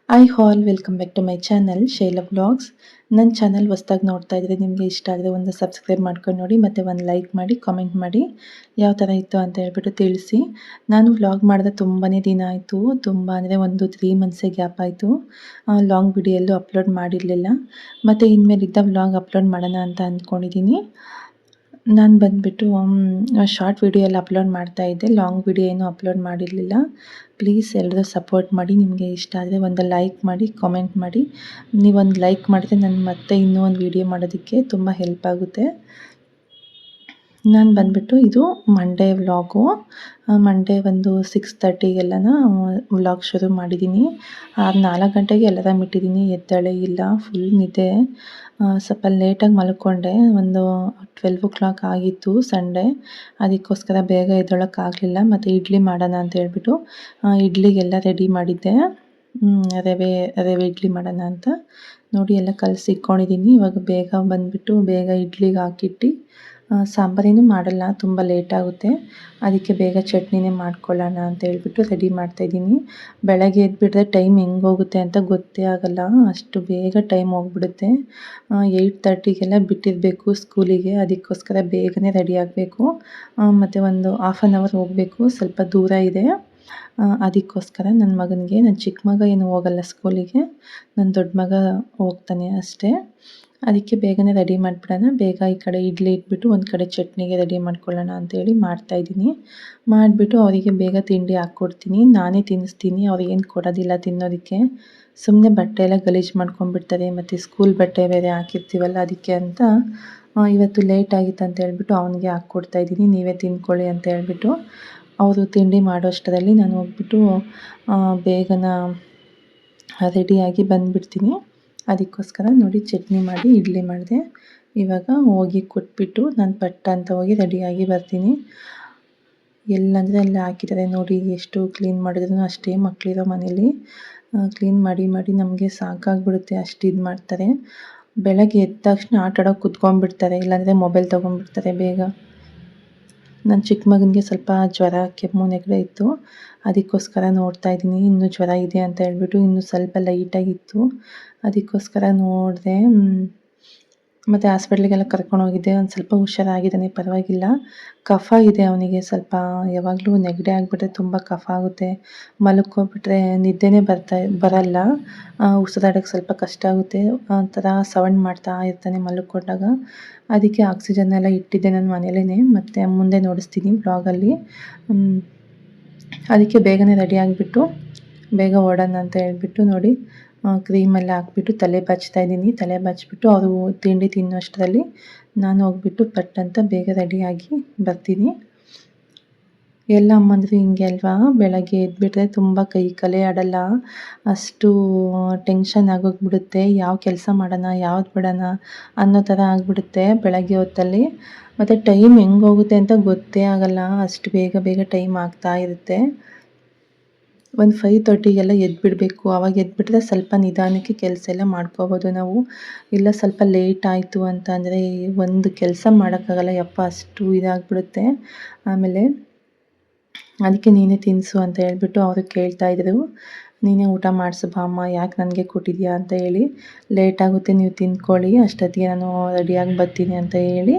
Hi all welcome back to my channel Shaila vlogs. ನನ್ನ channel ಹೊಸ್ದಾಗಿ ನೋಡ್ತಾ ಇದ್ರೆ ನಿಮಗೆ ಇಷ್ಟ ಆದರೆ ಒಂದು ಸಬ್ಸ್ಕ್ರೈಬ್ ಮಾಡ್ಕೊಂಡು ನೋಡಿ, ಮತ್ತು ಒಂದು ಲೈಕ್ ಮಾಡಿ ಕಾಮೆಂಟ್ ಮಾಡಿ ಯಾವ ಥರ ಇತ್ತು ಅಂತ ಹೇಳ್ಬಿಟ್ಟು ತಿಳಿಸಿ. ನಾನು ವ್ಲಾಗ್ ಮಾಡಿದೆ ತುಂಬಾ ದಿನ ಆಯಿತು, ತುಂಬ ಅಂದರೆ ಒಂದು 3 ಮಂತ್ಸೇ ಗ್ಯಾಪ್ ಆಯಿತು. ಲಾಂಗ್ ವಿಡಿಯೋ ಎಲ್ಲೂ ಅಪ್ಲೋಡ್ ಮಾಡಿರಲಿಲ್ಲ, ಮತ್ತು ಇನ್ಮೇಲಿದ್ದ ವ್ಲಾಗ್ ಅಪ್ಲೋಡ್ ಮಾಡೋಣ ಅಂತ ಅಂದ್ಕೊಂಡಿದ್ದೀನಿ. ನಾನು ಬಂದುಬಿಟ್ಟು ಶಾರ್ಟ್ ವಿಡಿಯೋ ಎಲ್ಲ ಅಪ್ಲೋಡ್ ಮಾಡ್ತಾಯಿದ್ದೆ, ಲಾಂಗ್ ವಿಡಿಯೋ ಏನೂ ಅಪ್ಲೋಡ್ ಮಾಡಿರಲಿಲ್ಲ. ಪ್ಲೀಸ್ ಎಲ್ಲರೂ ಸಪೋರ್ಟ್ ಮಾಡಿ. ನಿಮಗೆ ಇಷ್ಟ ಆದರೆ ಒಂದು ಲೈಕ್ ಮಾಡಿ, ಕಾಮೆಂಟ್ ಮಾಡಿ. ನೀವೊಂದು ಲೈಕ್ ಮಾಡಿದ್ರೆ ನಾನು ಮತ್ತೆ ಇನ್ನೂ ಒಂದು ವಿಡಿಯೋ ಮಾಡೋದಕ್ಕೆ ತುಂಬ ಹೆಲ್ಪ್ ಆಗುತ್ತೆ. ನಾನು ಬಂದುಬಿಟ್ಟು ಇದು ಮಂಡೇ ವ್ಲಾಗು. ಮಂಡೇ ಒಂದು 6:30ಗೆಲ್ಲನ ವ್ಲಾಗ್ ಶುರು ಮಾಡಿದ್ದೀನಿ. 4 ಗಂಟೆಗೆ ಅಲಾರಾಮ್ ಇಟ್ಟಿದ್ದೀನಿ, ಎದ್ದೇಳೇ ಇಲ್ಲ, ಫುಲ್ ನಿದ್ದೆ. ಸ್ವಲ್ಪ ಲೇಟಾಗಿ ಮಲ್ಕೊಂಡೆ, ಒಂದು 12 ಆಗಿತ್ತು ಸಂಡೇ. ಅದಕ್ಕೋಸ್ಕರ ಬೇಗ ಎದ್ದೇಳೋಕ್ಕಾಗಲಿಲ್ಲ. ಮತ್ತು ಇಡ್ಲಿ ಮಾಡೋಣ ಅಂತ ಹೇಳ್ಬಿಟ್ಟು ಇಡ್ಲಿಗೆಲ್ಲ ರೆಡಿ ಮಾಡಿದ್ದೆ. ರವೆ ಇಡ್ಲಿ ಮಾಡೋಣ ಅಂತ ನೋಡಿ ಎಲ್ಲ ಕಲಸಿ ಇಟ್ಕೊಂಡಿದ್ದೀನಿ. ಇವಾಗ ಬೇಗ ಬಂದುಬಿಟ್ಟು ಬೇಗ ಇಡ್ಲಿಗೆ ಹಾಕಿಟ್ಟು ಸಾಂಬಾರೇನು ಮಾಡಲ್ಲ, ತುಂಬ ಲೇಟಾಗುತ್ತೆ. ಅದಕ್ಕೆ ಬೇಗ ಚಟ್ನಿನೇ ಮಾಡ್ಕೊಳ್ಳೋಣ ಅಂತ ಹೇಳ್ಬಿಟ್ಟು ರೆಡಿ ಮಾಡ್ತಾಯಿದ್ದೀನಿ. ಬೆಳಗ್ಗೆ ಎದ್ಬಿಟ್ರೆ ಟೈಮ್ ಹೆಂಗೆ ಹೋಗುತ್ತೆ ಅಂತ ಗೊತ್ತೇ ಆಗೋಲ್ಲ, ಅಷ್ಟು ಬೇಗ ಟೈಮ್ ಹೋಗ್ಬಿಡುತ್ತೆ. 8:30ಗೆಲ್ಲ ಬಿಟ್ಟಿರಬೇಕು ಸ್ಕೂಲಿಗೆ, ಅದಕ್ಕೋಸ್ಕರ ಬೇಗನೆ ರೆಡಿ ಆಗಬೇಕು. ಮತ್ತು ಒಂದು ಹಾಫ್ ಆನ್ ಅವರ್ ಹೋಗಬೇಕು, ಸ್ವಲ್ಪ ದೂರ ಇದೆ. ಅದಕ್ಕೋಸ್ಕರ ನನ್ನ ಮಗನಿಗೆ, ನನ್ನ ಚಿಕ್ಕ ಮಗ ಏನು ಹೋಗಲ್ಲ ಸ್ಕೂಲಿಗೆ, ನನ್ನ ದೊಡ್ಡ ಮಗ ಹೋಗ್ತಾನೆ ಅಷ್ಟೇ. ಅದಕ್ಕೆ ಬೇಗನೆ ರೆಡಿ ಮಾಡಿಬಿಡೋಣ. ಬೇಗ ಈ ಕಡೆ ಇಡ್ಲಿ ಇಟ್ಬಿಟ್ಟು ಒಂದು ಕಡೆ ಚಟ್ನಿಗೆ ರೆಡಿ ಮಾಡ್ಕೊಳ್ಳೋಣ ಅಂತೇಳಿ ಮಾಡ್ತಾಯಿದ್ದೀನಿ. ಮಾಡಿಬಿಟ್ಟು ಅವರಿಗೆ ಬೇಗ ತಿಂಡಿ ಹಾಕ್ಕೊಡ್ತೀನಿ, ನಾನೇ ತಿನ್ನಿಸ್ತೀನಿ. ಅವ್ರಿಗೇನು ಕೊಡೋದಿಲ್ಲ ತಿನ್ನೋದಕ್ಕೆ, ಸುಮ್ಮನೆ ಬಟ್ಟೆ ಎಲ್ಲ ಗಲೀಜು ಮಾಡ್ಕೊಂಡ್ಬಿಡ್ತಾರೆ. ಮತ್ತು ಸ್ಕೂಲ್ ಬಟ್ಟೆ ಬೇರೆ ಹಾಕಿರ್ತೀವಲ್ಲ, ಅದಕ್ಕೆ ಅಂತ ಇವತ್ತು ಲೇಟ್ ಆಗಿತ್ತು ಅಂತ ಹೇಳ್ಬಿಟ್ಟು ಅವನಿಗೆ ಹಾಕ್ಕೊಡ್ತಾಯಿದ್ದೀನಿ. ನೀವೇ ತಿಂದ್ಕೊಳ್ಳಿ ಅಂತ ಹೇಳ್ಬಿಟ್ಟು. ಅವರು ತಿಂಡಿ ಮಾಡೋ ಅಷ್ಟರಲ್ಲಿ ನಾನು ಹೋಗ್ಬಿಟ್ಟು ಬೇಗನೆ ರೆಡಿಯಾಗಿ ಬಂದುಬಿಡ್ತೀನಿ. ಅದಕ್ಕೋಸ್ಕರ ನೋಡಿ ಚಟ್ನಿ ಮಾಡಿ ಇಡ್ಲಿ ಮಾಡಿದೆ. ಇವಾಗ ಹೋಗಿ ಕೊಟ್ಬಿಟ್ಟು ನಾನು ಪಟ್ಟ ಅಂತ ಹೋಗಿ ರೆಡಿಯಾಗಿ ಬರ್ತೀನಿ. ಎಲ್ಲಂದರೆ ಎಲ್ಲ ಹಾಕಿದ್ದಾರೆ ನೋಡಿ, ಎಷ್ಟು ಕ್ಲೀನ್ ಮಾಡಿದ್ರು ಅಷ್ಟೇ ಮಕ್ಕಳಿರೋ ಮನೇಲಿ. ಕ್ಲೀನ್ ಮಾಡಿ ಮಾಡಿ ನಮಗೆ ಸಾಕಾಗ್ಬಿಡುತ್ತೆ, ಅಷ್ಟು ಇದು ಮಾಡ್ತಾರೆ. ಬೆಳಗ್ಗೆ ಎದ್ದ ತಕ್ಷಣ ಆಟ ಆಡೋಕೆ ಕುತ್ಕೊಂಡ್ಬಿಡ್ತಾರೆ, ಇಲ್ಲಾಂದರೆ ಮೊಬೈಲ್ ತೊಗೊಂಡ್ಬಿಡ್ತಾರೆ ಬೇಗ. ನನ್ನ ಚಿಕ್ಕ ಮಗನಿಗೆ ಸ್ವಲ್ಪ ಜ್ವರ, ಕೆಮ್ಮು, ನೆಗಡಿ ಇತ್ತು, ಅದಕ್ಕೋಸ್ಕರ ನೋಡ್ತಾ ಇದ್ದೀನಿ. ಇನ್ನೂ ಜ್ವರ ಇದೆ ಅಂತ ಹೇಳ್ಬಿಟ್ಟು ಇನ್ನೂ ಸ್ವಲ್ಪ ಲೈಟಾಗಿತ್ತು, ಅದಕ್ಕೋಸ್ಕರ ನೋಡಿದೆ. ಮತ್ತು ಹಾಸ್ಪಿಟ್ಲಿಗೆಲ್ಲ ಕರ್ಕೊಂಡೋಗಿದ್ದೆ. ಒಂದು ಸ್ವಲ್ಪ ಹುಷಾರಾಗಿದ್ದಾನೆ, ಪರವಾಗಿಲ್ಲ. ಕಫ ಇದೆ ಅವನಿಗೆ ಸ್ವಲ್ಪ, ಯಾವಾಗಲೂ ನೆಗಡಿ ಆಗಿಬಿಟ್ರೆ ತುಂಬ ಕಫ ಆಗುತ್ತೆ. ಮಲ್ಕೋಬಿಟ್ರೆ ನಿದ್ದೆನೇ ಬರಲ್ಲ, ಉಸಿರಾಡೋಕ್ಕೆ ಸ್ವಲ್ಪ ಕಷ್ಟ ಆಗುತ್ತೆ, ಒಂಥರ ಸೌಂಡ್ ಮಾಡ್ತಾ ಇರ್ತಾನೆ ಮಲ್ಕೊಂಡಾಗ. ಅದಕ್ಕೆ ಆಕ್ಸಿಜನ್ ಎಲ್ಲ ಇಟ್ಟಿದ್ದೆ ನಾನು ಮನೇಲೇ, ಮತ್ತು ಮುಂದೆ ನೋಡಿಸ್ತೀನಿ ಬ್ಲಾಗಲ್ಲಿ. ಅದಕ್ಕೆ ಬೇಗನೆ ರೆಡಿ ಆಗಿಬಿಟ್ಟು ಬೇಗ ಓಡೋಣ ಅಂತ ಹೇಳ್ಬಿಟ್ಟು ನೋಡಿ ಕ್ರೀಮೆಲ್ಲ ಹಾಕ್ಬಿಟ್ಟು ತಲೆ ಬಾಚ್ತಾಯಿದ್ದೀನಿ. ತಲೆ ಬಾಚಿಬಿಟ್ಟು ಅವರು ತಿಂಡಿ ತಿನ್ನೋ ಅಷ್ಟರಲ್ಲಿ ನಾನು ಹೋಗ್ಬಿಟ್ಟು ಪಟ್ಟಂತ ಬೇಗ ರೆಡಿಯಾಗಿ ಬರ್ತೀನಿ. ಎಲ್ಲ ಅಮ್ಮಂದರು ಹಿಂಗೆ ಅಲ್ವಾ, ಬೆಳಗ್ಗೆ ಎದ್ಬಿಟ್ರೆ ತುಂಬ ಕೈ ಕಲೆ ಆಡಲ್ಲ, ಅಷ್ಟು ಟೆನ್ಷನ್ ಆಗೋಗ್ಬಿಡುತ್ತೆ. ಯಾವ ಕೆಲಸ ಮಾಡೋಣ, ಯಾವ್ದು ಬಿಡೋಣ ಅನ್ನೋ ಥರ ಆಗಿಬಿಡುತ್ತೆ ಬೆಳಗ್ಗೆ ಹೊತ್ತಲ್ಲಿ. ಮತ್ತು ಟೈಮ್ ಹೆಂಗೆ ಹೋಗುತ್ತೆ ಅಂತ ಗೊತ್ತೇ ಆಗೋಲ್ಲ, ಅಷ್ಟು ಬೇಗ ಬೇಗ ಟೈಮ್ ಆಗ್ತಾ ಇರುತ್ತೆ. ಒಂದು 5:30ಗೆಲ್ಲ ಎದ್ಬಿಡಬೇಕು. ಆವಾಗ ಎದ್ಬಿಟ್ರೆ ಸ್ವಲ್ಪ ನಿಧಾನಕ್ಕೆ ಕೆಲಸ ಎಲ್ಲ ಮಾಡ್ಕೋಬೋದು ನಾವು. ಇಲ್ಲ ಸ್ವಲ್ಪ ಲೇಟ್ ಆಯಿತು ಅಂತಂದರೆ ಒಂದು ಕೆಲಸ ಮಾಡೋಕ್ಕಾಗಲ್ಲ, ಯಪ್ಪ ಅಷ್ಟು ಇದಾಗಿಬಿಡುತ್ತೆ. ಆಮೇಲೆ ಅದಕ್ಕೆ ನೀನೇ ತಿನ್ನಿಸು ಅಂತ ಹೇಳ್ಬಿಟ್ಟು ಅವರು ಕೇಳ್ತಾಯಿದ್ರು. ನೀನೇ ಊಟ ಮಾಡಿಸು ಬಾಮ್ಮ, ಯಾಕೆ ನನಗೆ ಕೊಟ್ಟಿದ್ಯಾ ಅಂತ ಹೇಳಿ. ಲೇಟ್ ಆಗುತ್ತೆ, ನೀವು ತಿಂದ್ಕೊಳ್ಳಿ, ಅಷ್ಟೊತ್ತಿಗೆ ನಾನು ರೆಡಿಯಾಗಿ ಬರ್ತೀನಿ ಅಂತ ಹೇಳಿ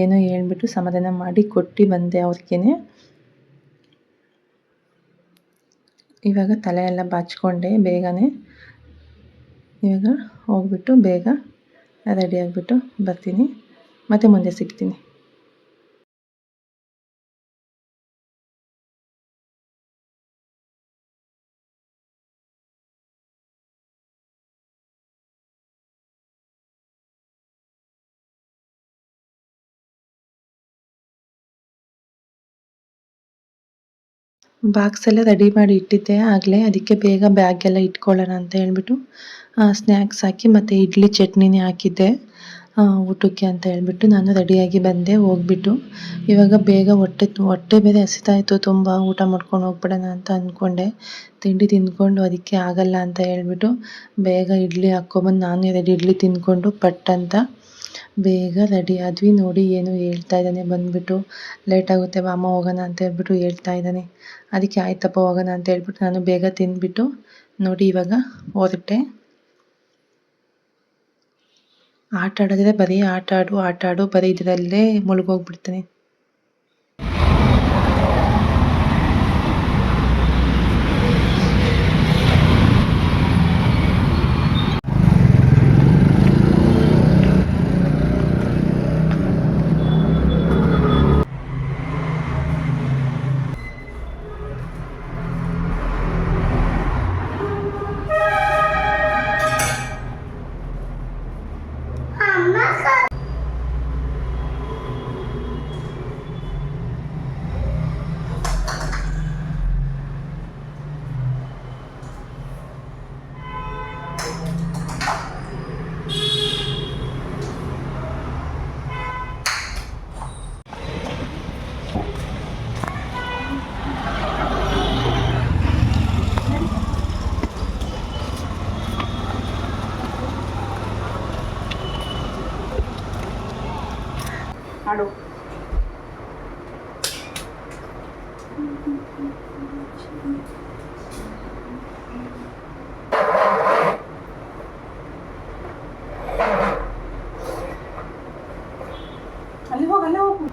ಏನೋ ಹೇಳ್ಬಿಟ್ಟು ಸಮಾಧಾನ ಮಾಡಿ ಕೊಟ್ಟು ಬಂದೆ ಅವ್ರಿಗೇ. ಇವಾಗ ತಲೆ ಎಲ್ಲ ಬಾಚಿಕೊಂಡೆ ಬೇಗನೆ. ಇವಾಗ ಹೋಗ್ಬಿಟ್ಟು ಬೇಗ ರೆಡಿಯಾಗಿಬಿಟ್ಟು ಬರ್ತೀನಿ, ಮತ್ತು ಮುಂದೆ ಸಿಗ್ತೀನಿ. ಬಾಕ್ಸ್ ಎಲ್ಲ ರೆಡಿ ಮಾಡಿ ಇಟ್ಟಿದ್ದೆ ಆಗಲೇ, ಅದಕ್ಕೆ ಬೇಗ ಬ್ಯಾಗೆಲ್ಲ ಇಟ್ಕೊಳ್ಳೋಣ ಅಂತ ಹೇಳ್ಬಿಟ್ಟು ಸ್ನ್ಯಾಕ್ಸ್ ಹಾಕಿ ಮತ್ತು ಇಡ್ಲಿ ಚಟ್ನಿನೇ ಹಾಕಿದ್ದೆ ಊಟಕ್ಕೆ ಅಂತ ಹೇಳ್ಬಿಟ್ಟು ನಾನು ರೆಡಿಯಾಗಿ ಬಂದೆ. ಹೋಗ್ಬಿಟ್ಟು ಇವಾಗ ಬೇಗ ಹೊಟ್ಟೆ ಬೇರೆ ಹಸಿತಾಯಿತ್ತು ತುಂಬ, ಊಟ ಮಾಡ್ಕೊಂಡು ಹೋಗ್ಬಿಡೋಣ ಅಂತ ಅಂದ್ಕೊಂಡೆ. ತಿಂಡಿ ತಿಂದ್ಕೊಂಡು ಅದಕ್ಕೆ ಆಗಲ್ಲ ಅಂತ ಹೇಳ್ಬಿಟ್ಟು ಬೇಗ ಇಡ್ಲಿ ಹಾಕ್ಕೊಬಂದು ನಾನು 2 ಇಡ್ಲಿ ತಿಂದ್ಕೊಂಡು ಪಟ್ಟಂತ ಬೇಗ ರೆಡಿ ಆದ್ವಿ. ನೋಡಿ ಏನು ಹೇಳ್ತಾ ಇದ್ದಾನೆ ಬಂದುಬಿಟ್ಟು, ಲೇಟಾಗುತ್ತೆ ಬಾಮ್ಮ ಹೋಗೋಣ ಅಂತ ಹೇಳ್ಬಿಟ್ಟು ಹೇಳ್ತಾ ಇದ್ದಾನೆ. ಅದಕ್ಕೆ ಆಯ್ತಪ್ಪ ಹೋಗೋಣ ಅಂತ ಹೇಳ್ಬಿಟ್ಟು ನಾನು ಬೇಗ ತಿಂದ್ಬಿಟ್ಟು ನೋಡಿ ಇವಾಗ ಹೊರಟೆ. ಆಟ ಆಡಿದ್ರೆ ಬರೀ ಆಟ ಆಡು ಬರೀ ಇದರಲ್ಲೇ ಮುಳುಗೋಗ್ಬಿಡ್ತೀನಿ. ಆಡು. ಅಲ್ಲಿ ಹೋಗು, ಅಲ್ಲೇ ಹೋಗು.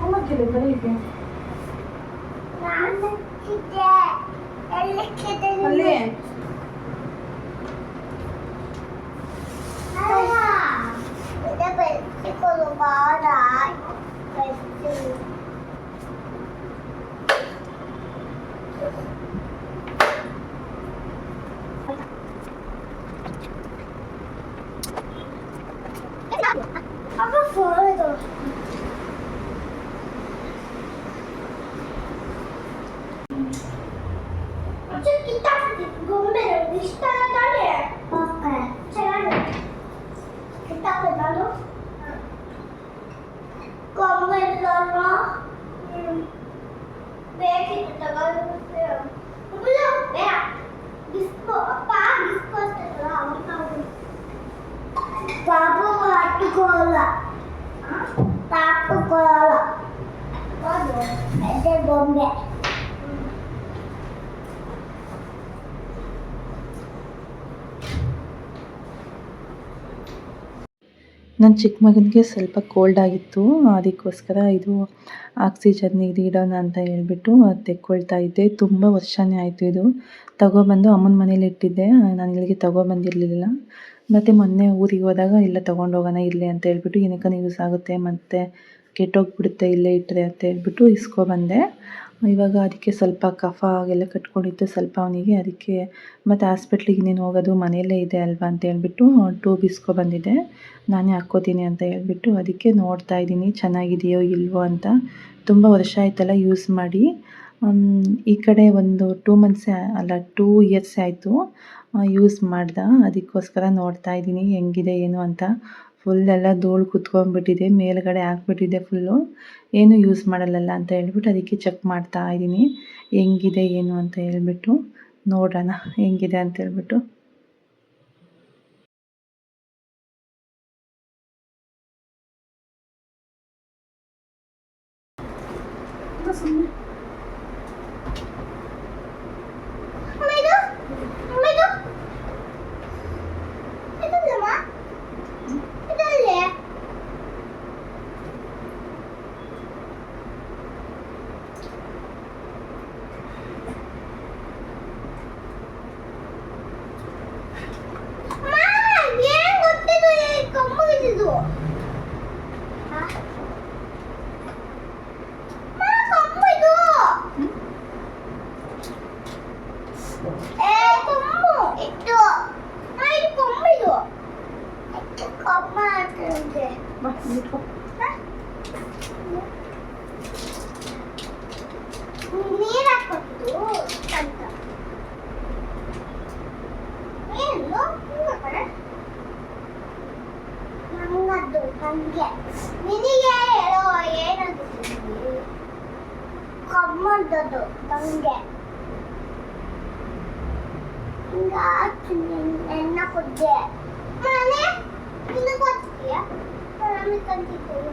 ಹೋಗಕ್ಕಿದೆ ಬರೀಗೆ. ಅಲ್ಲಿ బొమ్మే. ನನ್ನ ಚಿಕ್ಕ ಮಗನಿಗೆ ಸ್ವಲ್ಪ ಕೋಲ್ಡ್ ಆಗಿತ್ತು, ಅದಕ್ಕೋಸ್ಕರ ಇದು ಆಕ್ಸಿಜನ್ ಇದು ಇಡೋಣ ಅಂತ ಹೇಳ್ಬಿಟ್ಟು ತೆಕ್ಕೊಳ್ತಾ ಇದ್ದೆ. ತುಂಬ ವರ್ಷನೇ ಆಯಿತು ಇದು ತಗೊಬಂದು ಅಮ್ಮನ ಮನೇಲಿ ಇಟ್ಟಿದ್ದೆ. ನಾನು ಇಲ್ಲಿಗೆ ತಗೊಬಂದಿರಲಿಲ್ಲ. ಮತ್ತು ಮೊನ್ನೆ ಊರಿಗೆ ಹೋದಾಗ ಇಲ್ಲ ತೊಗೊಂಡೋಗೋಣ ಇಲ್ಲೇ ಅಂತ ಹೇಳ್ಬಿಟ್ಟು, ಏನಕ್ಕನ ಯೂಸ್ ಆಗುತ್ತೆ ಮತ್ತು ಕೆಟ್ಟೋಗ್ಬಿಡುತ್ತೆ ಇಲ್ಲೇ ಇಟ್ಟರೆ ಅಂತ ಹೇಳ್ಬಿಟ್ಟು ಇಸ್ಕೊಬಂದೆ. ಇವಾಗ ಅದಕ್ಕೆ ಸ್ವಲ್ಪ ಕಫ ಎಲ್ಲ ಕಟ್ಕೊಂಡಿತ್ತು ಸ್ವಲ್ಪ ಅವನಿಗೆ, ಅದಕ್ಕೆ ಮತ್ತು ಹಾಸ್ಪಿಟ್ಲಿಗೆ ಇನ್ನೇನು ಹೋಗೋದು ಮನೆಯಲ್ಲೇ ಇದೆ ಅಲ್ವಾ ಅಂತ ಹೇಳ್ಬಿಟ್ಟು ಟ್ಯೂಬ್ ಇಸ್ಕೊಬಂದಿದ್ದೆ. ನಾನೇ ಹಾಕ್ಕೋತೀನಿ ಅಂತ ಹೇಳ್ಬಿಟ್ಟು ಅದಕ್ಕೆ ನೋಡ್ತಾ ಇದ್ದೀನಿ ಚೆನ್ನಾಗಿದೆಯೋ ಇಲ್ವೋ ಅಂತ. ತುಂಬ ವರ್ಷ ಆಯ್ತಲ್ಲ ಯೂಸ್ ಮಾಡಿ. ಈ ಕಡೆ ಒಂದು 2 ಇಯರ್ಸ್ ಆಯಿತು ಯೂಸ್ ಮಾಡ್ದೆ. ಅದಕ್ಕೋಸ್ಕರ ನೋಡ್ತಾ ಇದ್ದೀನಿ ಹೆಂಗಿದೆ ಏನು ಅಂತ. ಫುಲ್ಲೆಲ್ಲ ಧೂಳು ಕುತ್ಕೊಂಡ್ಬಿಟ್ಟಿದೆ, ಮೇಲ್ಗಡೆ ಹಾಕ್ಬಿಟ್ಟಿದೆ ಫುಲ್ಲು. ಏನು ಯೂಸ್ ಮಾಡಲ್ಲಲ್ಲ ಅಂತ ಹೇಳ್ಬಿಟ್ಟು ಅದಕ್ಕೆ ಚೆಕ್ ಮಾಡ್ತಾ ಇದ್ದೀನಿ ಹೆಂಗಿದೆ ಏನು ಅಂತ ಹೇಳ್ಬಿಟ್ಟು. ನೋಡೋಣ ಹೆಂಗಿದೆ ಅಂತ ಹೇಳ್ಬಿಟ್ಟು. ಕಮ್ಮಂತದ್ದು ನಂಗೆ ಎಣ್ಣ ಕೊದ್ದೆ ಮನೆ ನಿನ್ನ ಕೊಡ್ತೀಯ ನಾನು ತಂದಿದ್ದೇನೆ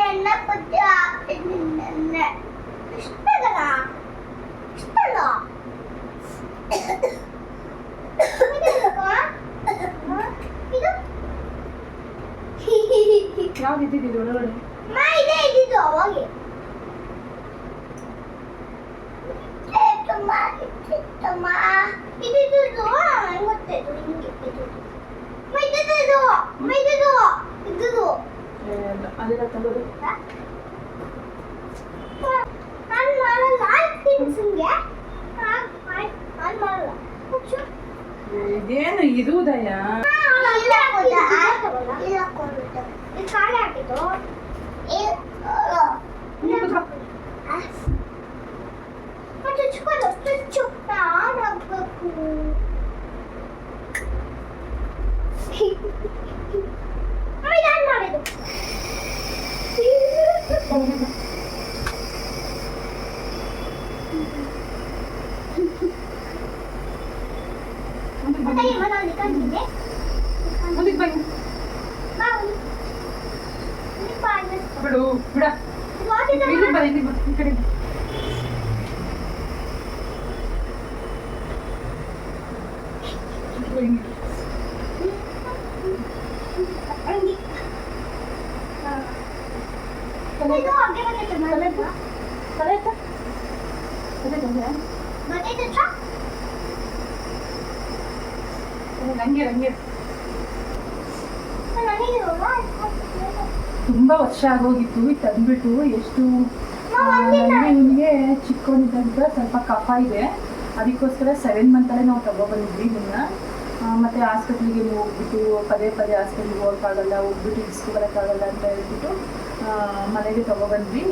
ಎಣ್ಣ ಕೊದ್ದೆ ಹಾಕ್ತೀನಿ ನಿನ್ನೆ ಇಷ್ಟಗಲ್ಲ ಯಾವ್ದು ಇದ್ದಿದ್ದು ಒಳಗಡೆ? ಅದೆಲ್ಲ ತಗೋದು ಇದೇನು ಇದು ದಯ ಮುಂದಕ್ಕೆ ಬನ್ನಿ ಬಿಡು ಬಿಡ ಇಲ್ಲಿ ಬರ ಇಲ್ಲಿ ಬರ ಈ ಕಡೆ ತುಂಬಾ ವರ್ಷ ಆಗೋಗಿತ್ತು ತಂದ್ಬಿಟ್ಟು ಎಷ್ಟು ಇವನಿಗೆ ಚಿಕ್ಕವನಿದ್ದಾಗ ಸ್ವಲ್ಪ ಕಫ ಇದೆ, ಅದಕ್ಕೋಸ್ಕರ 7 ಮಂತಲ್ಲೇ ನಾವು ತಗೊಬಂದಿದ್ವಿ ಇದನ್ನ. ಮತ್ತೆ ಹಾಸ್ಪಿಟ್ಲಿಗೆ ಹೋಗ್ಬಿಟ್ಟು ಪದೇ ಪದೇ ಹಾಸ್ಪಿಟ್ಲಿಗೆ ಹೋಗೋಕ್ಕಾಗಲ್ಲ, ಹೋಗ್ಬಿಟ್ಟು ಇಸ್ಕೊಬರೋಕ್ಕಾಗಲ್ಲ ಅಂತ ಹೇಳ್ಬಿಟ್ಟು ಮನೆಗೆ ತಗೊಬಂದ್ವಿ.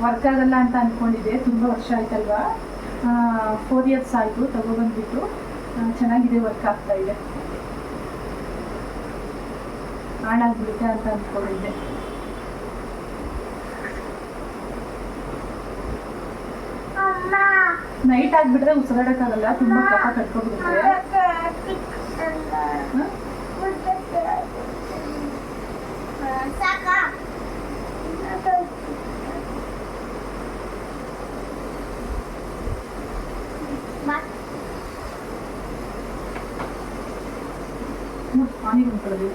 ವರ್ಕ್ ಆಗಲ್ಲ ಅಂತ ಅಂದ್ಕೊಂಡಿದ್ದೆ, ತುಂಬ ವರ್ಷ ಆಯ್ತಲ್ವಾ, 4 years ಆಯಿತು ತಗೊಬಂದ್ಬಿಟ್ಟು. ಚೆನ್ನಾಗಿದೆ, ವರ್ಕ್ ಆಗ್ತಾ ಇದೆ. ಹಾಳಾಗ್ಬಿಡುತ್ತೆ ಅಂತ ಅಂದ್ಕೊಂಡಿದ್ದೆ. ನೈಟ್ ಆಗಿಬಿಟ್ರೆ ಉಸಿರಾಡಕ್ಕಾಗಲ್ಲ, ತುಂಬ ಕಫ ಕಟ್ಕೊಬಿಡುತ್ತೆ. ಪಾನಿ ಬಂದ್ಕೊಳ್ಳೋದು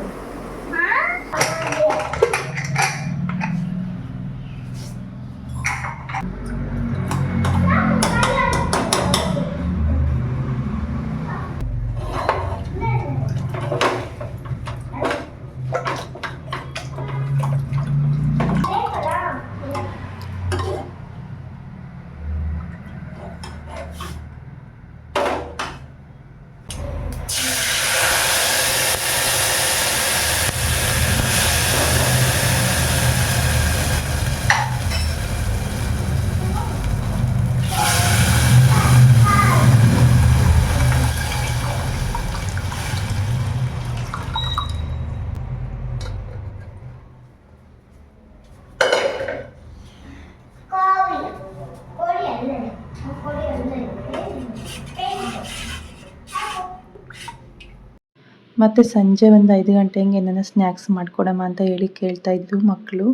ಮತ್ತು ಸಂಜೆ ಒಂದು 5 ಗಂಟೆ ಹಿಂಗೆ ಏನಾರ ಸ್ನ್ಯಾಕ್ಸ್ ಮಾಡಿಕೊಡಮ್ಮ ಅಂತ ಹೇಳಿ ಕೇಳ್ತಾಯಿದ್ರು ಮಕ್ಕಳು.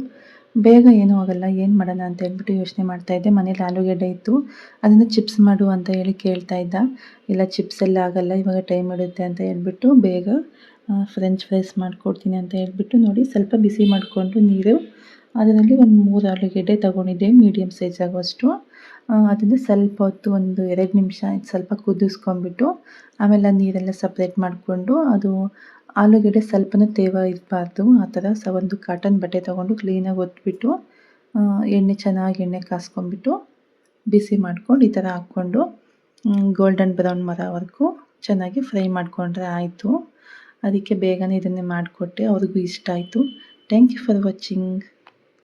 ಬೇಗ ಏನೂ ಆಗೋಲ್ಲ, ಏನು ಮಾಡೋಣ ಅಂತ ಹೇಳ್ಬಿಟ್ಟು ಯೋಚನೆ ಮಾಡ್ತಾಯಿದ್ದೆ. ಮನೇಲಿ ಆಲೂಗೆಡ್ಡೆ ಇತ್ತು, ಅದನ್ನು ಚಿಪ್ಸ್ ಮಾಡು ಅಂತ ಹೇಳಿ ಕೇಳ್ತಾ ಇದ್ದ. ಇಲ್ಲ ಚಿಪ್ಸ್ ಎಲ್ಲ ಆಗೋಲ್ಲ, ಇವಾಗ ಟೈಮ್ ಹಿಡಿಯುತ್ತೆ ಅಂತ ಹೇಳ್ಬಿಟ್ಟು ಬೇಗ ಫ್ರೆಂಚ್ ಫ್ರೈಸ್ ಮಾಡಿಕೊಡ್ತೀನಿ ಅಂತ ಹೇಳ್ಬಿಟ್ಟು ನೋಡಿ ಸ್ವಲ್ಪ ಬಿಸಿ ಮಾಡಿಕೊಂಡು ನೀರು, ಅದರಲ್ಲಿ ಒಂದು 3 ಆಲೂಗೆಡ್ಡೆ ತೊಗೊಂಡಿದ್ದೆ, ಮೀಡಿಯಮ್ ಸೈಜ್ ಆಗುವಷ್ಟು. ಅದನ್ನು ಸ್ವಲ್ಪ ಹೊತ್ತು ಒಂದು 2 ನಿಮಿಷ ಸ್ವಲ್ಪ ಕುದಿಸ್ಕೊಂಡ್ಬಿಟ್ಟು ಆಮೇಲೆ ನೀರೆಲ್ಲ ಸಪ್ರೇಟ್ ಮಾಡಿಕೊಂಡು, ಅದು ಆಲೂಗೆಡ್ಡೆ ಸ್ವಲ್ಪನೂ ತೇವ ಇರಬಾರ್ದು, ಆ ಥರ ಒಂದು ಕಾಟನ್ ಬಟ್ಟೆ ತೊಗೊಂಡು ಕ್ಲೀನಾಗಿ ಒತ್ಬಿಟ್ಟು ಎಣ್ಣೆ ಕಾಸ್ಕೊಂಡ್ಬಿಟ್ಟು ಬಿಸಿ ಮಾಡ್ಕೊಂಡು ಈ ಥರ ಹಾಕ್ಕೊಂಡು ಗೋಲ್ಡನ್ ಬ್ರೌನ್ ಬರೋವರೆಗೂ ಚೆನ್ನಾಗಿ ಫ್ರೈ ಮಾಡಿಕೊಂಡ್ರೆ ಆಯಿತು. ಅದಕ್ಕೆ ಬೇಗನೆ ಇದನ್ನೇ ಮಾಡಿಕೊಟ್ಟೆ, ಅವ್ರಿಗೂ ಇಷ್ಟ ಆಯಿತು. Thank you for watching.